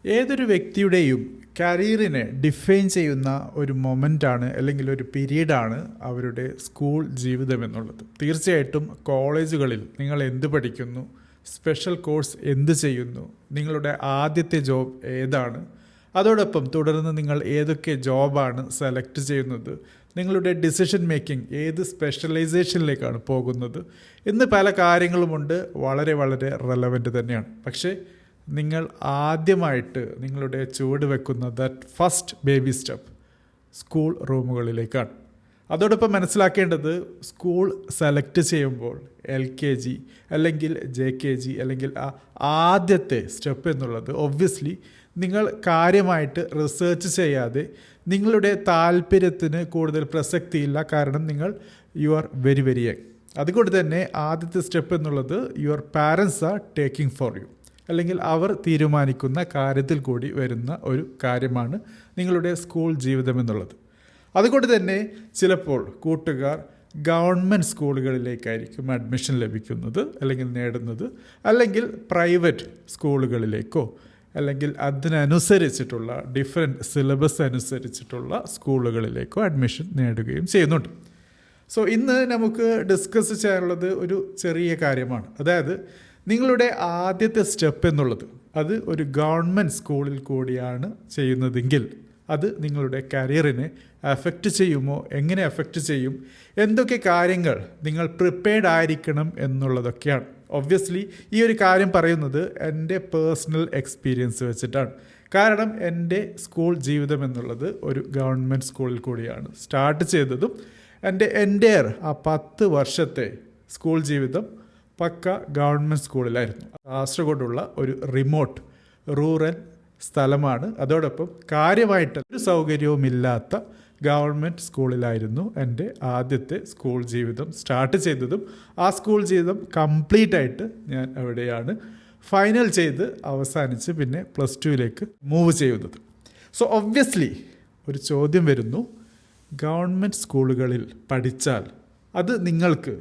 ഏതൊരു വ്യക്തിയുടെയും കരിയറിനെ ഡിഫൈൻ ചെയ്യുന്ന ഒരു മൊമെൻ്റാണ് അല്ലെങ്കിൽ ഒരു പീരീഡാണ് അവരുടെ സ്കൂൾ ജീവിതം എന്നുള്ളത്. തീർച്ചയായിട്ടും കോളേജുകളിൽ നിങ്ങൾ എന്ത് പഠിക്കുന്നു, സ്പെഷ്യൽ കോഴ്സ് എന്ത് ചെയ്യുന്നു, നിങ്ങളുടെ ആദ്യത്തെ ജോബ് ഏതാണ്, അതോടൊപ്പം തുടർന്ന് നിങ്ങൾ ഏതൊക്കെ ജോബാണ് സെലക്ട് ചെയ്യുന്നത്, നിങ്ങളുടെ ഡിസിഷൻ മേക്കിംഗ് ഏത് സ്പെഷ്യലൈസേഷനിലേക്കാണ് പോകുന്നത് എന്ന് പല കാര്യങ്ങളുമുണ്ട്. വളരെ വളരെ റെലവൻറ്റ് തന്നെയാണ്. പക്ഷേ നിങ്ങൾ ആദ്യമായിട്ട് നിങ്ങളുടെ ചുവട് വെക്കുന്ന that first baby step school റൂമുകളിലേക്കാണ്. അതോടൊപ്പം മനസ്സിലാക്കേണ്ടത്, സ്കൂൾ സെലക്ട് ചെയ്യുമ്പോൾ LKG അല്ലെങ്കിൽ JKG അല്ലെങ്കിൽ ആദ്യത്തെ സ്റ്റെപ്പ് എന്നുള്ളത് ഒബ്വിയസ്ലി നിങ്ങൾ കാര്യമായിട്ട് റിസർച്ച് ചെയ്യാതെ നിങ്ങളുടെ താല്പര്യത്തിന് കൂടുതൽ പ്രസക്തിയില്ല. കാരണം നിങ്ങൾ ആർ വെരി വെരി യങ്. അതുകൊണ്ട് തന്നെ ആദ്യത്തെ സ്റ്റെപ്പ് എന്നുള്ളത് your parents are taking for you, അല്ലെങ്കിൽ അവർ തീരുമാനിക്കുന്ന കാര്യത്തിൽ കൂടി വരുന്ന ഒരു കാര്യമാണ് നിങ്ങളുടെ സ്കൂൾ ജീവിതം എന്നുള്ളത്. അതുകൊണ്ട് തന്നെ ചിലപ്പോൾ കൂട്ടുകാർ ഗവൺമെൻറ് സ്കൂളുകളിലേക്കായിരിക്കും അഡ്മിഷൻ ലഭിക്കുന്നത് അല്ലെങ്കിൽ നേടുന്നത്, അല്ലെങ്കിൽ പ്രൈവറ്റ് സ്കൂളുകളിലേക്കോ അല്ലെങ്കിൽ അതിനനുസരിച്ചിട്ടുള്ള ഡിഫറെൻറ്റ് സിലബസ് അനുസരിച്ചിട്ടുള്ള സ്കൂളുകളിലേക്കോ അഡ്മിഷൻ നേടുകയും ചെയ്യുന്നുണ്ട്. സോ ഇന്ന് നമുക്ക് ഡിസ്കസ് ചെയ്യാനുള്ളത് ഒരു ചെറിയ കാര്യമാണ്. അതായത് നിങ്ങളുടെ ആദ്യത്തെ സ്റ്റെപ്പ് എന്നുള്ളത് അത് ഒരു ഗവൺമെൻറ് സ്കൂളിൽ കൂടിയാണ് ചെയ്യുന്നതെങ്കിൽ അത് നിങ്ങളുടെ കരിയറിനെ അഫക്റ്റ് ചെയ്യുമോ, എങ്ങനെ അഫക്റ്റ് ചെയ്യും, എന്തൊക്കെ കാര്യങ്ങൾ നിങ്ങൾ പ്രിപ്പയർഡ് ആയിരിക്കണം എന്നുള്ളതൊക്കെയാണ്. ഒബ്വിയസ്ലി ഈ ഒരു കാര്യം പറയുന്നത് എൻ്റെ പേഴ്സണൽ എക്സ്പീരിയൻസ് വെച്ചിട്ടാണ്. കാരണം എൻ്റെ സ്കൂൾ ജീവിതം എന്നുള്ളത് ഒരു ഗവൺമെൻറ് സ്കൂളിൽ കൂടിയാണ് സ്റ്റാർട്ട് ചെയ്തതും എൻ്റെ എൻ്റെയർ 10 വർഷത്തെ സ്കൂൾ ജീവിതം പക്ക ഗവൺമെൻറ് സ്കൂളിലായിരുന്നു. കാസർഗോഡുള്ള ഒരു റിമോട്ട് റൂറൽ സ്ഥലമാണ്. അതോടൊപ്പം കാര്യമായിട്ട് ഒരു സൗകര്യവുമില്ലാത്ത ഗവൺമെൻറ് സ്കൂളിലായിരുന്നു എൻ്റെ ആദ്യത്തെ സ്കൂൾ ജീവിതം സ്റ്റാർട്ട് ചെയ്തതും. ആ സ്കൂൾ ജീവിതം കംപ്ലീറ്റ് ആയിട്ട് ഞാൻ അവിടെയാണ് ഫൈനൽ ചെയ്ത് അവസാനിച്ച് പിന്നെ +2 മൂവ് ചെയ്യുന്നത്. സോ ഒബ്വിയസ്ലി ഒരു ചോദ്യം വരുന്നു, ഗവൺമെൻറ് സ്കൂളുകളിൽ പഠിച്ചാൽ അത് നിങ്ങൾക്ക്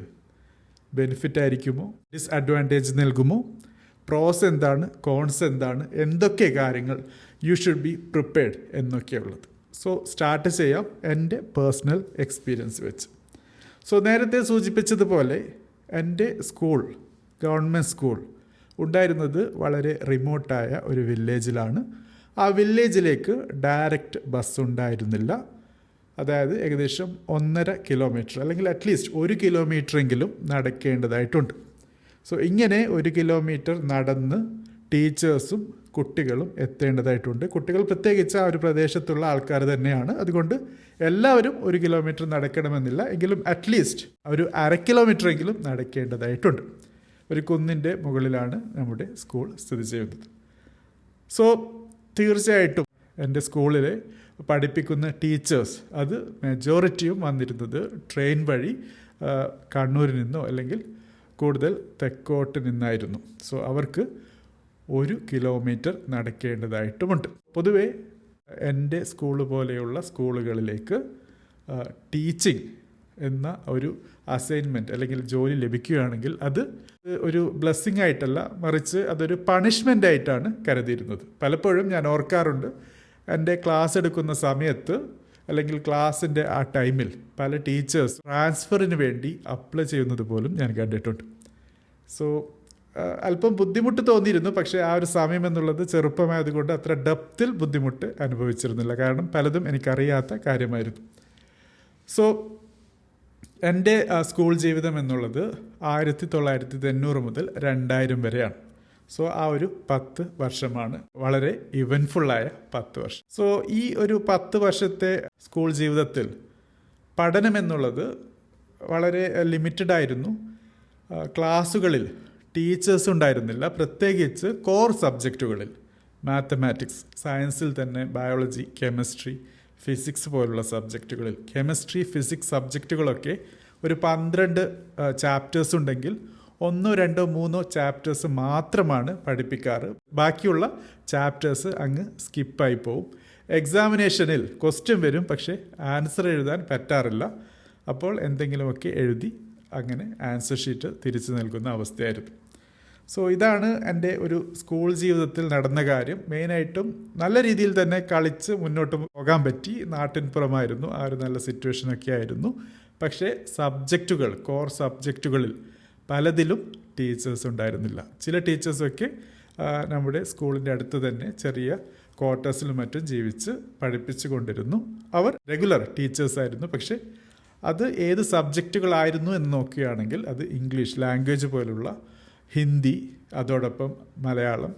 ബെനിഫിറ്റ് ആയിരിക്കുമോ, ഡിസ്അഡ്വാൻറ്റേജ് നൽകുമോ, പ്രോസ് എന്താണ്, കോൺസ് എന്താണ്, എന്തൊക്കെ കാര്യങ്ങൾ യു ഷുഡ് ബി പ്രിപ്പയർഡ് എന്നൊക്കെയുള്ളത്. സോ സ്റ്റാർട്ട് ചെയ്യാം എൻ്റെ പേഴ്സണൽ എക്സ്പീരിയൻസ് വെച്ച്. സോ നേരത്തെ സൂചിപ്പിച്ചതുപോലെ എൻ്റെ സ്കൂൾ, ഗവൺമെൻറ് സ്കൂൾ ഉണ്ടായിരുന്നത് വളരെ റിമോട്ടായ ഒരു വില്ലേജിലാണ്. ആ വില്ലേജിലേക്ക് ഡയറക്റ്റ് ബസ് ഉണ്ടായിരുന്നില്ല. അതായത് ഏകദേശം 1.5 കിലോമീറ്റർ അല്ലെങ്കിൽ അറ്റ്ലീസ്റ്റ് 1 കിലോമീറ്ററെങ്കിലും നടക്കേണ്ടതായിട്ടുണ്ട്. സോ ഇങ്ങനെ 1 കിലോമീറ്റർ നടന്ന് ടീച്ചേഴ്സും കുട്ടികളും എത്തേണ്ടതായിട്ടുണ്ട്. കുട്ടികൾ പ്രത്യേകിച്ച് ആ ഒരു പ്രദേശത്തുള്ള ആൾക്കാർ തന്നെയാണ്. അതുകൊണ്ട് എല്ലാവരും 1 കിലോമീറ്റർ നടക്കണമെന്നില്ല, എങ്കിലും അറ്റ്ലീസ്റ്റ് ഒരു 1/2 കിലോമീറ്ററെങ്കിലും നടക്കേണ്ടതായിട്ടുണ്ട്. ഒരു കുന്നിൻ്റെ മുകളിലാണ് നമ്മുടെ സ്കൂൾ സ്ഥിതി ചെയ്യുന്നത്. സോ തീർച്ചയായിട്ടും എൻ്റെ സ്കൂളിലെ പഠിപ്പിക്കുന്ന ടീച്ചേഴ്സ് അത് മെജോറിറ്റിയും വന്നിരുന്നത് ട്രെയിൻ വഴി കണ്ണൂരിൽ നിന്നോ അല്ലെങ്കിൽ കൂടുതൽ തെക്കോട്ട് നിന്നായിരുന്നു. സോ അവർക്ക് 1 കിലോമീറ്റർ നടക്കേണ്ടതായിട്ടുമുണ്ട്. പൊതുവേ എൻ്റെ സ്കൂള് പോലെയുള്ള സ്കൂളുകളിലേക്ക് ടീച്ചിങ് എന്ന ഒരു അസൈൻമെൻറ്റ് അല്ലെങ്കിൽ ജോലി ലഭിക്കുകയാണെങ്കിൽ അത് ഒരു ബ്ലെസ്സിങ് ആയിട്ടല്ല, മറിച്ച് അതൊരു പണിഷ്മെൻ്റ് ആയിട്ടാണ് കരുതിയിരുന്നത്. പലപ്പോഴും ഞാൻ ഓർക്കാറുണ്ട്, എൻ്റെ ക്ലാസ് എടുക്കുന്ന സമയത്ത് അല്ലെങ്കിൽ ക്ലാസ്സിൻ്റെ ആ ടൈമിൽ പല ടീച്ചേഴ്സ് ട്രാൻസ്ഫറിന് വേണ്ടി അപ്ലൈ ചെയ്യുന്നത് പോലും ഞാൻ കണ്ടിട്ടുണ്ട്. സോ അല്പം ബുദ്ധിമുട്ട് തോന്നിയിരുന്നു. പക്ഷേ ആ ഒരു സമയം എന്നുള്ളത് ചെറുപ്പമായതുകൊണ്ട് അത്ര ഡെപ്തിൽ ബുദ്ധിമുട്ട് അനുഭവിച്ചിരുന്നില്ല. കാരണം പലതും എനിക്കറിയാത്ത കാര്യമായിരുന്നു. സോ എൻ്റെ സ്കൂൾ ജീവിതം എന്നുള്ളത് 1990 മുതൽ 2000 വരെയാണ്. സോ ആ ഒരു 10 വർഷമാണ് വളരെ ഇവൻറ്റ്ഫുള്ളായ 10 വർഷം. സോ ഈ ഒരു 10 വർഷത്തെ സ്കൂൾ ജീവിതത്തിൽ പഠനം എന്നുള്ളത് വളരെ ലിമിറ്റഡ് ആയിരുന്നു. ക്ലാസ്സുകളിൽ ടീച്ചേഴ്സ് ഉണ്ടായിരുന്നില്ല, പ്രത്യേകിച്ച് കോർ സബ്ജക്റ്റുകളിൽ മാത്തമാറ്റിക്സ്, സയൻസിൽ തന്നെ ബയോളജി, കെമിസ്ട്രി, ഫിസിക്സ് പോലുള്ള സബ്ജക്റ്റുകളിൽ. കെമിസ്ട്രി, ഫിസിക്സ് സബ്ജക്റ്റുകളൊക്കെ ഒരു 12 ചാപ്റ്റേഴ്സ് ഉണ്ടെങ്കിൽ 1, 2, 3 ചാപ്റ്റേഴ്സ് മാത്രമാണ് പഠിപ്പിക്കാറ്. ബാക്കിയുള്ള ചാപ്റ്റേഴ്സ് അങ്ങ് സ്കിപ്പായി പോവും. എക്സാമിനേഷനിൽ ക്വസ്റ്റ്യൻ വരും, പക്ഷേ ആൻസർ എഴുതാൻ പറ്റാറില്ല. അപ്പോൾ എന്തെങ്കിലുമൊക്കെ എഴുതി അങ്ങനെ ആൻസർ ഷീറ്റ് തിരിച്ചു നൽകുന്ന അവസ്ഥയായിരുന്നു. സോ ഇതാണ് എൻ്റെ ഒരു സ്കൂൾ ജീവിതത്തിൽ നടന്ന കാര്യം. മെയിനായിട്ടും നല്ല രീതിയിൽ തന്നെ കളിച്ച് മുന്നോട്ട് പോകാൻ പറ്റി. നാട്ടിൻപുറമായിരുന്നു, ആ ഒരു നല്ല സിറ്റുവേഷനൊക്കെ ആയിരുന്നു. പക്ഷേ സബ്ജക്റ്റുകൾ, കോർ സബ്ജക്റ്റുകളിൽ പലതിലും ടീച്ചേഴ്സ് ഉണ്ടായിരുന്നില്ല. ചില ടീച്ചേഴ്സൊക്കെ നമ്മുടെ സ്കൂളിൻ്റെ അടുത്ത് തന്നെ ചെറിയ ക്വാർട്ടേഴ്സിലും മറ്റും ജീവിച്ച് പഠിപ്പിച്ചു കൊണ്ടിരുന്നു. അവർ റെഗുലർ ടീച്ചേഴ്സായിരുന്നു. പക്ഷേ അത് ഏത് സബ്ജക്റ്റുകളായിരുന്നു എന്ന് നോക്കുകയാണെങ്കിൽ അത് ഇംഗ്ലീഷ് ലാംഗ്വേജ് പോലുള്ള, ഹിന്ദി, അതോടൊപ്പം മലയാളം,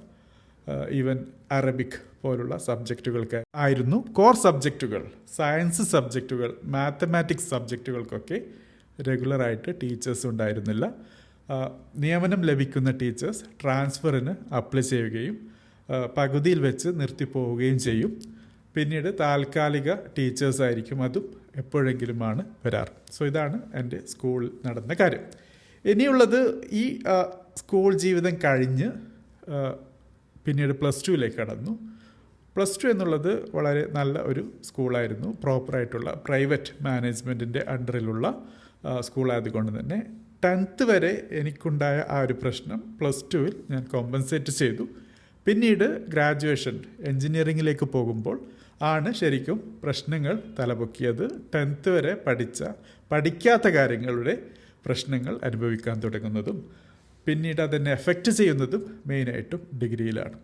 ഈവൻ അറബിക് പോലുള്ള സബ്ജക്റ്റുകൾക്ക് ആയിരുന്നു കോർ സബ്ജക്റ്റുകൾ. സയൻസ് സബ്ജക്റ്റുകൾ, മാത്തമാറ്റിക്സ് സബ്ജക്റ്റുകൾക്കൊക്കെ റെഗുലറായിട്ട് ടീച്ചേഴ്സ് ഉണ്ടായിരുന്നില്ല. നിയമനം ലഭിക്കുന്ന ടീച്ചേഴ്സ് ട്രാൻസ്ഫറിന് അപ്ലൈ ചെയ്യുകയും പകുതിയിൽ വെച്ച് നിർത്തിപ്പോവുകയും ചെയ്യും. പിന്നീട് താൽക്കാലിക ടീച്ചേഴ്സായിരിക്കും, അതും എപ്പോഴെങ്കിലുമാണ് വരാറ്. സോ ഇതാണ് എൻ്റെ സ്കൂളിൽ നടന്ന കാര്യം. ഇനിയുള്ളത് ഈ സ്കൂൾ ജീവിതം കഴിഞ്ഞ് പിന്നീട് +2 കടന്നു. +2 എന്നുള്ളത് വളരെ നല്ല ഒരു സ്കൂളായിരുന്നു. പ്രോപ്പറായിട്ടുള്ള പ്രൈവറ്റ് മാനേജ്മെൻറ്റിൻ്റെ അണ്ടറിലുള്ള സ്കൂളായതുകൊണ്ട് തന്നെ 10th വരെ എനിക്കുണ്ടായ ആ ഒരു പ്രശ്നം +2 ഞാൻ കോമ്പൻസേറ്റ് ചെയ്തു. പിന്നീട് ഗ്രാജുവേഷൻ എൻജിനീയറിങ്ങിലേക്ക് പോകുമ്പോൾ ആണ് ശരിക്കും പ്രശ്നങ്ങൾ തലപൊക്കിയത്. 10th വരെ പഠിക്കാത്ത കാര്യങ്ങളുടെ പ്രശ്നങ്ങൾ അനുഭവിക്കാൻ തുടങ്ങുന്നതും പിന്നീട് അതെന്നെ എഫക്റ്റ് ചെയ്യുന്നതും മെയിനായിട്ടും ഡിഗ്രിയിലാണ്.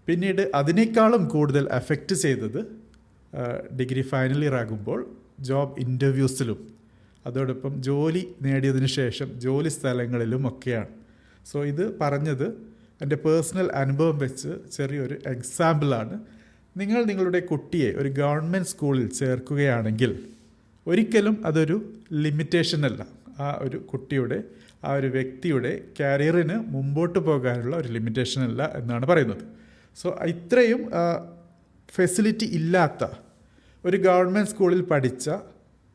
പിന്നീട് അതിനേക്കാളും കൂടുതൽ എഫക്റ്റ് ചെയ്തത് ഡിഗ്രി ഫൈനൽ ഇയർ ആകുമ്പോൾ ജോബ് ഇൻ്റർവ്യൂസിലും അതോടൊപ്പം ജോലി നേടിയതിനു ശേഷം ജോലി സ്ഥലങ്ങളിലും ഒക്കെയാണ്. സോ ഇത് പറഞ്ഞത് എൻ്റെ പേഴ്സണൽ അനുഭവം വെച്ച് ചെറിയൊരു എക്സാമ്പിളാണ്. നിങ്ങളുടെ കുട്ടിയെ ഒരു ഗവൺമെൻറ് സ്കൂളിൽ ചേർക്കുകയാണെങ്കിൽ ഒരിക്കലും അതൊരു ലിമിറ്റേഷനല്ല. ആ ഒരു കുട്ടിയുടെ, ആ ഒരു വ്യക്തിയുടെ കരിയറിന് മുമ്പോട്ട് പോകാനുള്ള ഒരു ലിമിറ്റേഷനല്ല എന്നാണ് പറയുന്നത്. സോ ഇത്രയും ഫെസിലിറ്റി ഇല്ലാത്ത ഒരു ഗവൺമെൻറ് സ്കൂളിൽ പഠിച്ച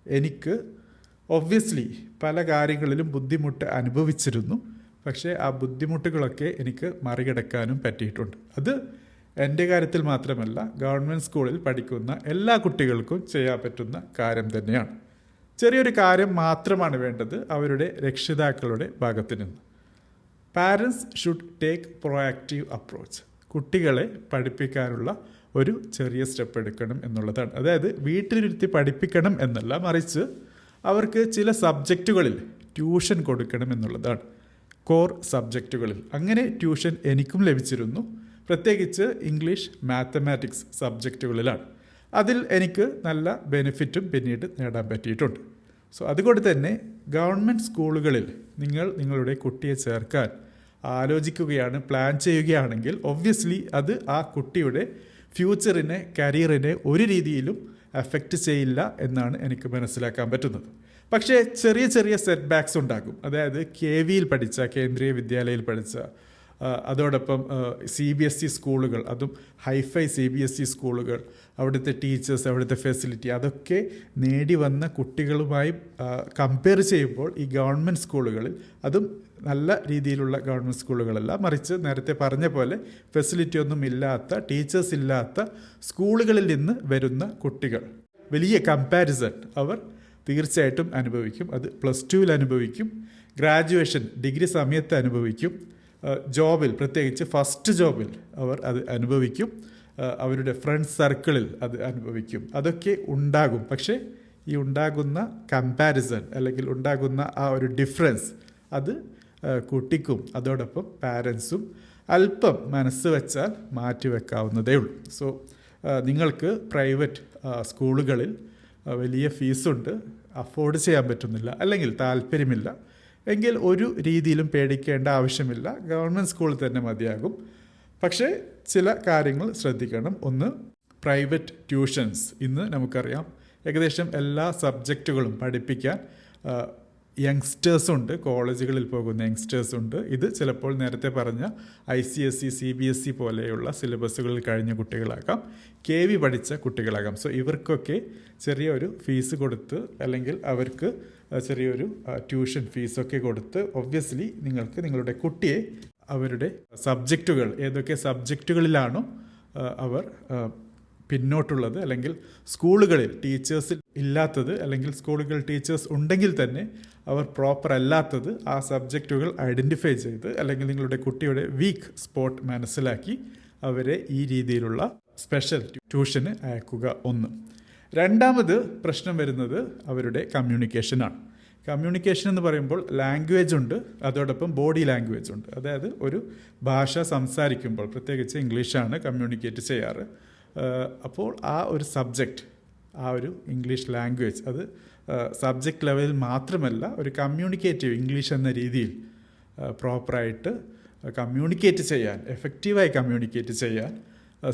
എനിക്ക് ഒബ്വിയസ്ലി പല കാര്യങ്ങളിലും ബുദ്ധിമുട്ട് അനുഭവിച്ചിരുന്നു. പക്ഷേ ആ ബുദ്ധിമുട്ടുകളൊക്കെ എനിക്ക് മറികടക്കാനും പറ്റിയിട്ടുണ്ട്. അത് എൻ്റെ കാര്യത്തിൽ മാത്രമല്ല, ഗവൺമെൻറ് സ്കൂളിൽ പഠിക്കുന്ന എല്ലാ കുട്ടികൾക്കും ചെയ്യാൻ പറ്റുന്ന കാര്യം തന്നെയാണ്. ചെറിയൊരു കാര്യം മാത്രമാണ് വേണ്ടത് അവരുടെ രക്ഷിതാക്കളുടെ ഭാഗത്തു നിന്ന്. Parents should take proactive approach. കുട്ടികളെ പഠിപ്പിക്കാനുള്ള ഒരു ചെറിയ സ്റ്റെപ്പ് എടുക്കണം എന്നുള്ളതാണ്. അതായത് വീട്ടിലിരുത്തി പഠിപ്പിക്കണം എന്നല്ല, മറിച്ച് അവർക്ക് ചില സബ്ജക്റ്റുകളിൽ ട്യൂഷൻ കൊടുക്കണം എന്നുള്ളതാണ്. കോർ സബ്ജക്റ്റുകളിൽ അങ്ങനെ ട്യൂഷൻ എനിക്കും ലഭിച്ചിരുന്നു. പ്രത്യേകിച്ച് ഇംഗ്ലീഷ്, മാത്തമാറ്റിക്സ് സബ്ജക്റ്റുകളിലാണ്. അതിൽ എനിക്ക് നല്ല ബെനിഫിറ്റും പിന്നീട് നേടാൻ പറ്റിയിട്ടുണ്ട്. സോ അതുകൊണ്ട് തന്നെ ഗവൺമെൻറ് സ്കൂളുകളിൽ നിങ്ങളുടെ കുട്ടിയെ ചേർക്കാൻ ആലോചിക്കുകയാണ്, പ്ലാൻ ചെയ്യുകയാണെങ്കിൽ ഒബ്വിയസ്ലി അത് ആ കുട്ടിയുടെ ഫ്യൂച്ചറിനെ, കരിയറിനെ ഒരു രീതിയിലും എഫക്റ്റ് ചെയ്യില്ല എന്നാണ് എനിക്ക് മനസ്സിലാക്കാൻ പറ്റുന്നത്. പക്ഷേ ചെറിയ ചെറിയ സെറ്റ് ബാക്സ് ഉണ്ടാകും. അതായത് KVയിൽ പഠിച്ച, കേന്ദ്രീയ വിദ്യാലയയിൽ പഠിച്ച, അതോടൊപ്പം CBSE സ്കൂളുകൾ, അതും ഹൈഫൈ CBSE സ്കൂളുകൾ, അവിടുത്തെ ടീച്ചേഴ്സ്, അവിടുത്തെ ഫെസിലിറ്റി, അതൊക്കെ നേടി വന്ന കുട്ടികളുമായി കമ്പയർ ചെയ്യുമ്പോൾ ഈ ഗവൺമെൻറ് സ്കൂളുകളിൽ, അതും നല്ല രീതിയിലുള്ള ഗവൺമെൻറ് സ്കൂളുകളല്ല, മറിച്ച് നേരത്തെ പറഞ്ഞ പോലെ ഫെസിലിറ്റി ഒന്നും ഇല്ലാത്ത, ടീച്ചേഴ്സ് ഇല്ലാത്ത സ്കൂളുകളിൽ നിന്ന് വരുന്ന കുട്ടികൾ വലിയ കമ്പാരിസൺ അവർ തീർച്ചയായിട്ടും അനുഭവിക്കും. അത് +2 അനുഭവിക്കും, ഗ്രാജുവേഷൻ ഡിഗ്രി സമയത്ത് അനുഭവിക്കും, ജോബിൽ പ്രത്യേകിച്ച് ഫസ്റ്റ് ജോബിൽ അവർ അത് അനുഭവിക്കും, അവരുടെ ഫ്രണ്ട് സർക്കിളിൽ അത് അനുഭവിക്കും. അതൊക്കെ ഉണ്ടാകും. പക്ഷേ ഈ ഉണ്ടാകുന്ന കമ്പാരിസൺ അല്ലെങ്കിൽ ഉണ്ടാകുന്ന ആ ഒരു ഡിഫറൻസ് അത് കുട്ടിക്കും അതോടൊപ്പം പാരൻസും അല്പം മനസ്സ് വെച്ചാൽ മാറ്റിവെക്കാവുന്നതേ ഉള്ളൂ. സോ നിങ്ങൾക്ക് പ്രൈവറ്റ് സ്കൂളുകളിൽ വലിയ ഫീസുണ്ട്, അഫോർഡ് ചെയ്യാൻ പറ്റുന്നില്ല, അല്ലെങ്കിൽ താല്പര്യമില്ല എങ്കിൽ ഒരു രീതിയിലും പേടിക്കേണ്ട ആവശ്യമില്ല. ഗവൺമെൻറ് സ്കൂളിൽ തന്നെ മതിയാകും. പക്ഷേ ചില കാര്യങ്ങൾ ശ്രദ്ധിക്കണം. ഒന്ന്, പ്രൈവറ്റ് ട്യൂഷൻസ്. ഇന്ന് നമുക്കറിയാം ഏകദേശം എല്ലാ സബ്ജക്റ്റുകളും പഠിപ്പിക്കാൻ യങ്സ്റ്റേഴ്സുണ്ട്, കോളേജുകളിൽ പോകുന്ന യങ്സ്റ്റേഴ്സുണ്ട്. ഇത് ചിലപ്പോൾ നേരത്തെ പറഞ്ഞ ICSE, CBSE പോലെയുള്ള സിലബസുകളിൽ കഴിഞ്ഞ കുട്ടികളാകാം, KV പഠിച്ച കുട്ടികളാകാം. സോ ഇവർക്കൊക്കെ ചെറിയൊരു ഫീസ് കൊടുത്ത്, അല്ലെങ്കിൽ അവർക്ക് ചെറിയൊരു ട്യൂഷൻ ഫീസൊക്കെ കൊടുത്ത് ഒബ്വിയസ്ലി നിങ്ങൾക്ക് നിങ്ങളുടെ കുട്ടിയെ അവരുടെ സബ്ജക്റ്റുകൾ, ഏതൊക്കെ സബ്ജക്റ്റുകളിലാണോ അവർ പിന്നോട്ടുള്ളത്, അല്ലെങ്കിൽ സ്കൂളുകളിൽ ടീച്ചേഴ്സിൽ ഇല്ലാത്തത്, അല്ലെങ്കിൽ സ്കൂളുകളിൽ ടീച്ചേഴ്സ് ഉണ്ടെങ്കിൽ തന്നെ അവർ പ്രോപ്പർ അല്ലാത്തത്, ആ സബ്ജക്റ്റുകൾ ഐഡൻറ്റിഫൈ ചെയ്ത് അല്ലെങ്കിൽ നിങ്ങളുടെ കുട്ടിയുടെ വീക്ക് സ്പോട്ട് മനസ്സിലാക്കി അവരെ ഈ രീതിയിലുള്ള സ്പെഷ്യൽ ട്യൂഷന് അയക്കുക. ഒന്ന്. രണ്ടാമത് പ്രശ്നം വരുന്നത് അവരുടെ കമ്മ്യൂണിക്കേഷനാണ്. കമ്മ്യൂണിക്കേഷൻ എന്ന് പറയുമ്പോൾ ലാംഗ്വേജ് ഉണ്ട്, അതോടൊപ്പം ബോഡി ലാംഗ്വേജ് ഉണ്ട്. അതായത് ഒരു ഭാഷ സംസാരിക്കുമ്പോൾ, പ്രത്യേകിച്ച് ഇംഗ്ലീഷാണ് കമ്മ്യൂണിക്കേറ്റ് ചെയ്യാറ്, അപ്പോൾ ആ ഒരു സബ്ജക്റ്റ്, ആ ഒരു ഇംഗ്ലീഷ് ലാംഗ്വേജ്, അത് സബ്ജക്റ്റ് ലെവലിൽ മാത്രമല്ല ഒരു കമ്മ്യൂണിക്കേറ്റീവ് ഇംഗ്ലീഷ് എന്ന രീതിയിൽ പ്രോപ്പറായിട്ട് കമ്മ്യൂണിക്കേറ്റ് ചെയ്യാൻ, എഫക്റ്റീവായി കമ്മ്യൂണിക്കേറ്റ് ചെയ്യാൻ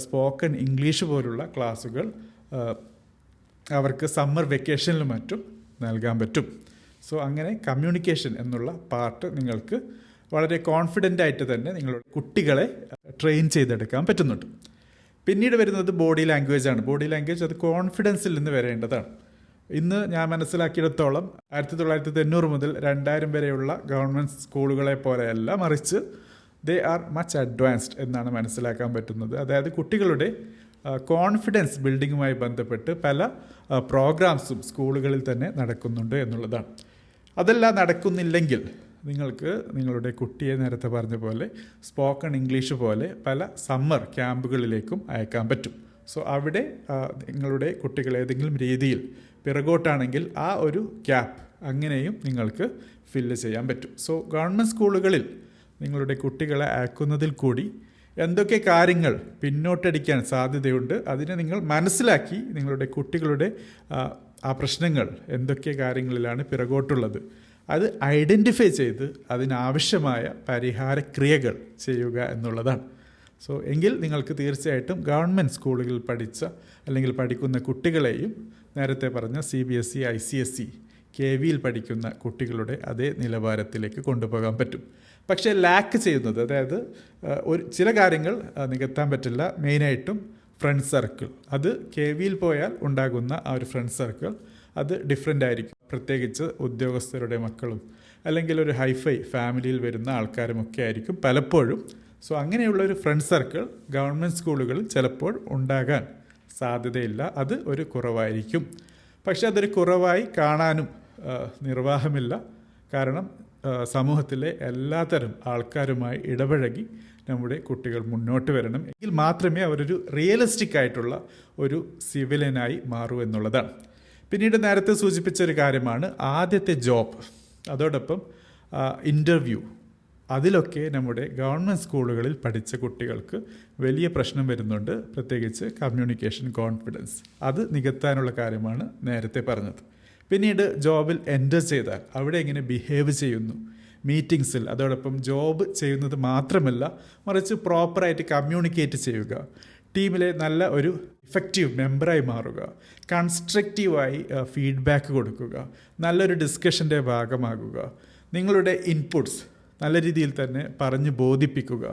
സ്പോക്കൺ ഇംഗ്ലീഷ് പോലുള്ള ക്ലാസ്സുകൾ അവർക്ക് സമ്മർ വെക്കേഷനിലും മറ്റും നൽകാൻ പറ്റും. സോ അങ്ങനെ കമ്മ്യൂണിക്കേഷൻ എന്നുള്ള പാർട്ട് നിങ്ങൾക്ക് വളരെ കോൺഫിഡൻ്റ് ആയിട്ട് തന്നെ നിങ്ങളുടെ കുട്ടികളെ ട്രെയിൻ ചെയ്തെടുക്കാൻ പറ്റുന്നുണ്ട്. പിന്നീട് വരുന്നത് ബോഡി ലാംഗ്വേജ് ആണ്. ബോഡി ലാംഗ്വേജ് അത് കോൺഫിഡൻസിൽ നിന്ന് വരേണ്ടതാണ്. ഇന്ന് ഞാൻ മനസ്സിലാക്കിയിടത്തോളം 1990 മുതൽ 2000 വരെയുള്ള ഗവൺമെൻറ് സ്കൂളുകളെ പോലെയല്ല, മറിച്ച് ദേ ആർ മച്ച് അഡ്വാൻസ്ഡ് എന്നാണ് മനസ്സിലാക്കാൻ പറ്റുന്നത്. അതായത് കുട്ടികളുടെ കോൺഫിഡൻസ് ബിൽഡിങ്ങുമായി ബന്ധപ്പെട്ട് പല പ്രോഗ്രാംസും സ്കൂളുകളിൽ തന്നെ നടക്കുന്നുണ്ട് എന്നുള്ളതാണ്. അതെല്ലാം നടക്കുന്നില്ലെങ്കിൽ നിങ്ങൾക്ക് നിങ്ങളുടെ കുട്ടിയെ നേരത്തെ പറഞ്ഞ പോലെ സ്പോക്കൺ ഇംഗ്ലീഷ് പോലെ പല സമ്മർ ക്യാമ്പുകളിലേക്കും അയക്കാൻ പറ്റും. സോ അവിടെ നിങ്ങളുടെ കുട്ടികൾ ഏതെങ്കിലും രീതിയിൽ പിറകോട്ടാണെങ്കിൽ ആ ഒരു ഗ്യാപ്പ് അങ്ങനെയും നിങ്ങൾക്ക് ഫില്ല് ചെയ്യാൻ പറ്റും. സോ ഗവൺമെൻറ് സ്കൂളുകളിൽ നിങ്ങളുടെ കുട്ടികളെ അയക്കുന്നതിൽ കൂടി എന്തൊക്കെ കാര്യങ്ങൾ പിന്നോട്ടടിക്കാൻ സാധ്യതയുണ്ട് അതിനെ നിങ്ങൾ മനസ്സിലാക്കി നിങ്ങളുടെ കുട്ടികളുടെ ആ പ്രശ്നങ്ങൾ എന്തൊക്കെ കാര്യങ്ങളിലാണ് പിറകോട്ടുള്ളത് അത് ഐഡൻറ്റിഫൈ ചെയ്ത് അതിനാവശ്യമായ പരിഹാര ക്രിയകൾ ചെയ്യുക എന്നുള്ളതാണ്. സോ എങ്കിൽ നിങ്ങൾക്ക് തീർച്ചയായിട്ടും ഗവൺമെൻറ് സ്കൂളുകളിൽ പഠിച്ച അല്ലെങ്കിൽ പഠിക്കുന്ന കുട്ടികളെയും നേരത്തെ പറഞ്ഞ CBSE, ICSE, KVയിൽ പഠിക്കുന്ന കുട്ടികളുടെ അതേ നിലവാരത്തിലേക്ക് കൊണ്ടുപോകാൻ പറ്റും. പക്ഷേ ലാക്ക് ചെയ്യുന്നത്, അതായത് ചില കാര്യങ്ങൾ നികത്താൻ പറ്റില്ല. മെയിനായിട്ടും ഫ്രണ്ട് സർക്കിൾ, അത് KVയിൽ പോയാൽ ഉണ്ടാകുന്ന ആ ഒരു ഫ്രണ്ട് സർക്കിൾ അത് ഡിഫറെൻ്റ് ആയിരിക്കും. പ്രത്യേകിച്ച് ഉദ്യോഗസ്ഥരുടെ മക്കളും അല്ലെങ്കിൽ ഒരു ഹൈഫൈ ഫാമിലിയിൽ വരുന്ന ആൾക്കാരുമൊക്കെ ആയിരിക്കും പലപ്പോഴും. സോ അങ്ങനെയുള്ളൊരു ഫ്രണ്ട് സർക്കിൾ ഗവൺമെൻറ് സ്കൂളുകളിൽ ചിലപ്പോൾ ഉണ്ടാകാൻ സാധ്യതയില്ല, അത് ഒരു കുറവായിരിക്കും. പക്ഷെ അതൊരു കുറവായി കാണാനും നിർവാഹമില്ല. കാരണം സമൂഹത്തിലെ എല്ലാത്തരം ആൾക്കാരുമായി ഇടപഴകി നമ്മുടെ കുട്ടികൾ മുന്നോട്ട് വരണം. എങ്കിൽ മാത്രമേ അവരൊരു റിയലിസ്റ്റിക് ആയിട്ടുള്ള ഒരു സിവിലിയനായി മാറൂ എന്നുള്ളതാണ്. പിന്നീട് നേരത്തെ സൂചിപ്പിച്ചൊരു കാര്യമാണ് ആദ്യത്തെ ജോബ്, അതോടൊപ്പം ഇൻ്റർവ്യൂ. അതിലൊക്കെ നമ്മുടെ ഗവൺമെൻറ് സ്കൂളുകളിൽ പഠിച്ച കുട്ടികൾക്ക് വലിയ പ്രശ്നം വരുന്നുണ്ട്, പ്രത്യേകിച്ച് കമ്മ്യൂണിക്കേഷൻ കോൺഫിഡൻസ്. അത് നികത്താനുള്ള കാര്യമാണ് നേരത്തെ പറഞ്ഞത്. പിന്നീട് ജോബിൽ എൻ്റർ ചെയ്താൽ അവിടെ എങ്ങനെ ബിഹേവ് ചെയ്യുന്നു, മീറ്റിംഗ്സിൽ, അതോടൊപ്പം ജോബ് ചെയ്യുന്നത് മാത്രമല്ല മറിച്ച് പ്രോപ്പറായിട്ട് കമ്മ്യൂണിക്കേറ്റ് ചെയ്യുക, ടീമിലെ നല്ല ഒരു ഇഫക്റ്റീവ് മെമ്പറായി മാറുക, കൺസ്ട്രക്റ്റീവായി ഫീഡ്ബാക്ക് കൊടുക്കുക, നല്ലൊരു ഡിസ്കഷൻ്റെ ഭാഗമാകുക, നിങ്ങളുടെ ഇൻപുട്സ് നല്ല രീതിയിൽ തന്നെ പറഞ്ഞ് ബോധിപ്പിക്കുക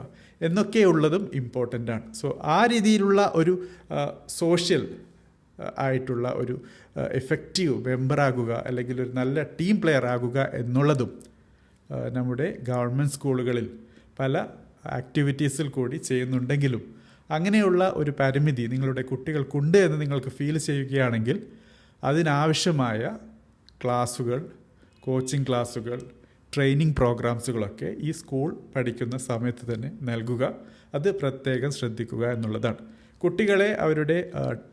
എന്നൊക്കെയുള്ളതും ഇമ്പോർട്ടൻ്റ് ആണ്. സോ ആ രീതിയിലുള്ള ഒരു സോഷ്യൽ ആയിട്ടുള്ള ഒരു എഫക്റ്റീവ് മെമ്പറാകുക അല്ലെങ്കിൽ ഒരു നല്ല ടീം പ്ലെയർ ആകുക എന്നുള്ളതും നമ്മുടെ ഗവൺമെൻറ് സ്കൂളുകളിൽ പല ആക്ടിവിറ്റീസിൽ കൂടി ചെയ്യുന്നുണ്ടെങ്കിലും അങ്ങനെയുള്ള ഒരു പരിമിതി നിങ്ങളുടെ കുട്ടികൾക്കുണ്ട് എന്ന് നിങ്ങൾക്ക് ഫീൽ ചെയ്യുകയാണെങ്കിൽ അതിനാവശ്യമായ ക്ലാസ്സുകൾ, കോച്ചിങ് ക്ലാസ്സുകൾ, ട്രെയിനിങ് പ്രോഗ്രാംസുകളൊക്കെ ഈ സ്കൂൾ പഠിക്കുന്ന സമയത്ത് തന്നെ നൽകുക. അത് പ്രത്യേകം ശ്രദ്ധിക്കുക എന്നുള്ളതാണ്. കുട്ടികളെ അവരുടെ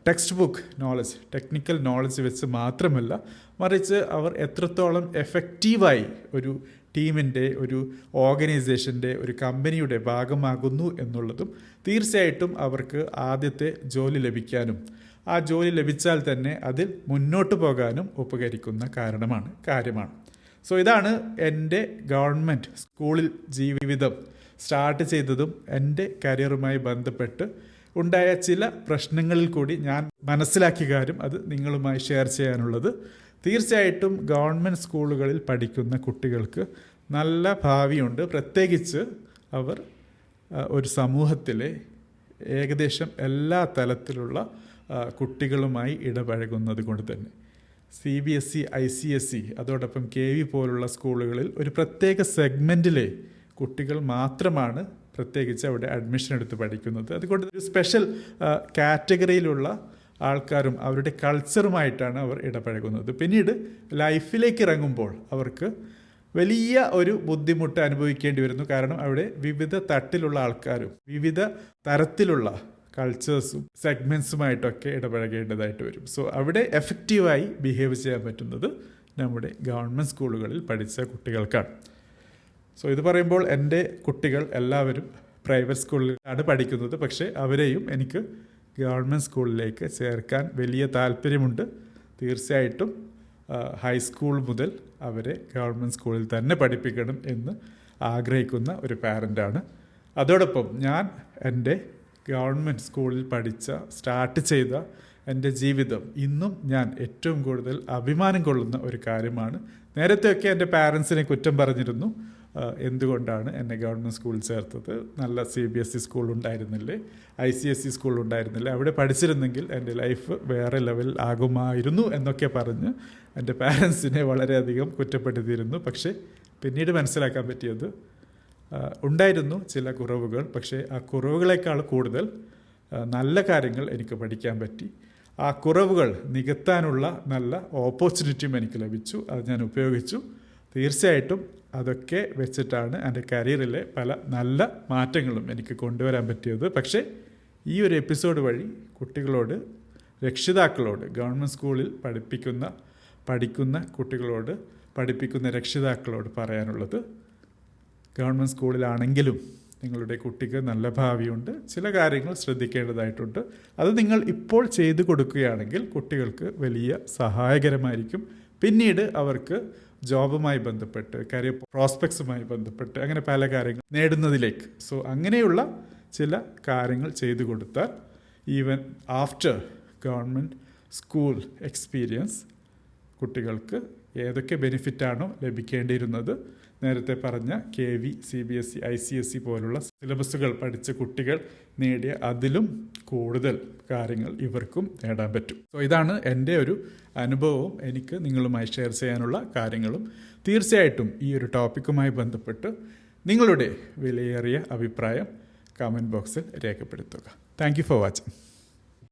text book knowledge, technical knowledge വെച്ച് മാത്രമല്ല മറിച്ച് അവർ എത്രത്തോളം എഫക്റ്റീവായി ഒരു ടീമിൻ്റെ, ഒരു ഓർഗനൈസേഷൻ്റെ, ഒരു കമ്പനിയുടെ ഭാഗമാകുന്നു എന്നുള്ളതും തീർച്ചയായിട്ടും അവർക്ക് ആദ്യത്തെ ജോലി ലഭിക്കാനും ആ ജോലി ലഭിച്ചാൽ തന്നെ അതിൽ മുന്നോട്ട് പോകാനും ഉപകരിക്കുന്ന കാര്യമാണ്. സോ ഇതാണ് എൻ്റെ ഗവൺമെൻറ് സ്കൂളിൽ ജീവിതം സ്റ്റാർട്ട് ചെയ്തതും എൻ്റെ കരിയറുമായി ബന്ധപ്പെട്ട് ഉണ്ടായ ചില പ്രശ്നങ്ങളിൽ കൂടി ഞാൻ മനസ്സിലാക്കിയ കാര്യം അത് നിങ്ങളുമായി ഷെയർ ചെയ്യാനുള്ളത്. തീർച്ചയായിട്ടും ഗവൺമെൻറ് സ്കൂളുകളിൽ പഠിക്കുന്ന കുട്ടികൾക്ക് നല്ല ഭാവിയുണ്ട്. പ്രത്യേകിച്ച് അവർ ഒരു സമൂഹത്തിലെ ഏകദേശം എല്ലാ തലത്തിലുള്ള കുട്ടികളുമായി ഇടപഴകുന്നത് കൊണ്ട് തന്നെ CBSE, ICSE, അതോടൊപ്പം KV പോലുള്ള സ്കൂളുകളിൽ ഒരു പ്രത്യേക സെഗ്മെൻറ്റിലെ കുട്ടികൾ മാത്രമാണ് പ്രത്യേകിച്ച് അവിടെ അഡ്മിഷൻ എടുത്ത് പഠിക്കുന്നത്. അതുകൊണ്ട് ഒരു സ്പെഷ്യൽ കാറ്റഗറിയിലുള്ള ആൾക്കാരും അവരുടെ കൾച്ചറുമായിട്ടാണ് അവർ ഇടപഴകുന്നത്. പിന്നീട് ലൈഫിലേക്ക് ഇറങ്ങുമ്പോൾ അവർക്ക് വലിയ ഒരു ബുദ്ധിമുട്ട് അനുഭവിക്കേണ്ടി വരുന്നു. കാരണം അവിടെ വിവിധ തട്ടിലുള്ള ആൾക്കാരും വിവിധ തരത്തിലുള്ള കൾച്ചേഴ്സും സെഗ്മെൻറ്റ്സുമായിട്ടൊക്കെ ഇടപഴകേണ്ടതായിട്ട് വരും. സോ അവിടെ എഫക്റ്റീവായി ബിഹേവ് ചെയ്യാൻ പറ്റുന്നത് നമ്മുടെ ഗവൺമെൻറ് സ്കൂളുകളിൽ പഠിച്ച കുട്ടികൾക്കാണ്. സോ ഇത് പറയുമ്പോൾ എൻ്റെ കുട്ടികൾ എല്ലാവരും പ്രൈവറ്റ് സ്കൂളിലാണ് പഠിക്കുന്നത്. പക്ഷേ അവരെയും എനിക്ക് ഗവൺമെൻറ് സ്കൂളിലേക്ക് ചേർക്കാൻ വലിയ താല്പര്യമുണ്ട്. തീർച്ചയായിട്ടും ഹൈസ്കൂൾ മുതൽ അവരെ ഗവൺമെൻറ് സ്കൂളിൽ തന്നെ പഠിപ്പിക്കണം എന്ന് ആഗ്രഹിക്കുന്ന ഒരു പാരൻ്റാണ്. അതോടൊപ്പം ഞാൻ എൻ്റെ ഗവൺമെൻറ് സ്കൂളിൽ സ്റ്റാർട്ട് ചെയ്ത എൻ്റെ ജീവിതം ഇന്നും ഞാൻ ഏറ്റവും കൂടുതൽ അഭിമാനം കൊള്ളുന്ന ഒരു കാര്യമാണ്. നേരത്തെയൊക്കെ എൻ്റെ പാരൻസിനെ കുറ്റം പറഞ്ഞിരുന്നു, എന്തുകൊണ്ടാണ് എന്നെ ഗവൺമെൻറ് സ്കൂളിൽ ചേർത്തത്, നല്ല CBSE സ്കൂൾ ഉണ്ടായിരുന്നില്ലേ, ICSE സ്കൂൾ ഉണ്ടായിരുന്നില്ലേ, അവിടെ പഠിച്ചിരുന്നെങ്കിൽ എൻ്റെ ലൈഫ് വേറെ ലെവലിൽ ആകുമായിരുന്നു എന്നൊക്കെ പറഞ്ഞ് എൻ്റെ പാരൻസിനെ വളരെയധികം കുറ്റപ്പെടുത്തിയിരുന്നു. പക്ഷേ പിന്നീട് മനസ്സിലാക്കാൻ പറ്റിയത് ഉണ്ടായിരുന്നു ചില കുറവുകൾ. പക്ഷേ ആ കുറവുകളേക്കാൾ കൂടുതൽ നല്ല കാര്യങ്ങൾ എനിക്ക് പഠിക്കാൻ പറ്റി. ആ കുറവുകൾ നികത്താനുള്ള നല്ല ഓപ്പർച്യൂണിറ്റിയും എനിക്ക് ലഭിച്ചു. അത് ഞാൻ ഉപയോഗിച്ചു. തീർച്ചയായിട്ടും അതൊക്കെ വെച്ചിട്ടാണ് എൻ്റെ കരിയറിലെ പല നല്ല മാറ്റങ്ങളും എനിക്ക് കൊണ്ടുവരാൻ പറ്റിയത്. പക്ഷേ ഈ ഒരു എപ്പിസോഡ് വഴി കുട്ടികളോട്, രക്ഷിതാക്കളോട്, ഗവൺമെൻറ് സ്കൂളിൽ പഠിക്കുന്ന കുട്ടികളോട്, പഠിപ്പിക്കുന്ന രക്ഷിതാക്കളോട് പറയാനുള്ളത്, ഗവൺമെൻറ് സ്കൂളിലാണെങ്കിലും നിങ്ങളുടെ കുട്ടിക്ക് നല്ല ഭാവിയുണ്ട്. ചില കാര്യങ്ങൾ ശ്രദ്ധിക്കേണ്ടതായിട്ടുണ്ട്. അത് നിങ്ങൾ ഇപ്പോൾ ചെയ്തു കൊടുക്കുകയാണെങ്കിൽ കുട്ടികൾക്ക് വലിയ സഹായകരമായിരിക്കും. പിന്നീട് അവർക്ക് ജോബുമായി ബന്ധപ്പെട്ട്, കരിയർ പ്രോസ്പെക്ട്സുമായി ബന്ധപ്പെട്ട് അങ്ങനെ പല കാര്യങ്ങൾ നേടുന്നതിലേക്ക്. സോ അങ്ങനെയുള്ള ചില കാര്യങ്ങൾ ചെയ്തു കൊടുത്താൽ even after government school experience കുട്ടികൾക്ക് ഏതൊക്കെ ബെനിഫിറ്റാണോ ലഭിക്കേണ്ടിയിരുന്നത്, നേരത്തെ പറഞ്ഞ KV, CBSE, ICSE പോലുള്ള സിലബസുകൾ പഠിച്ച കുട്ടികൾ നേടിയ അതിലും കൂടുതൽ കാര്യങ്ങൾ ഇവർക്കും നേടാൻ പറ്റും. സോ ഇതാണ് എൻ്റെ ഒരു അനുഭവവും എനിക്ക് നിങ്ങളുമായി ഷെയർ ചെയ്യാനുള്ള കാര്യങ്ങളും. തീർച്ചയായിട്ടും ഈ ഒരു ടോപ്പിക്കുമായി ബന്ധപ്പെട്ട് നിങ്ങളുടെ വിലയേറിയ അഭിപ്രായം കമൻറ്റ് ബോക്സിൽ രേഖപ്പെടുത്തുക. Thank you for watching.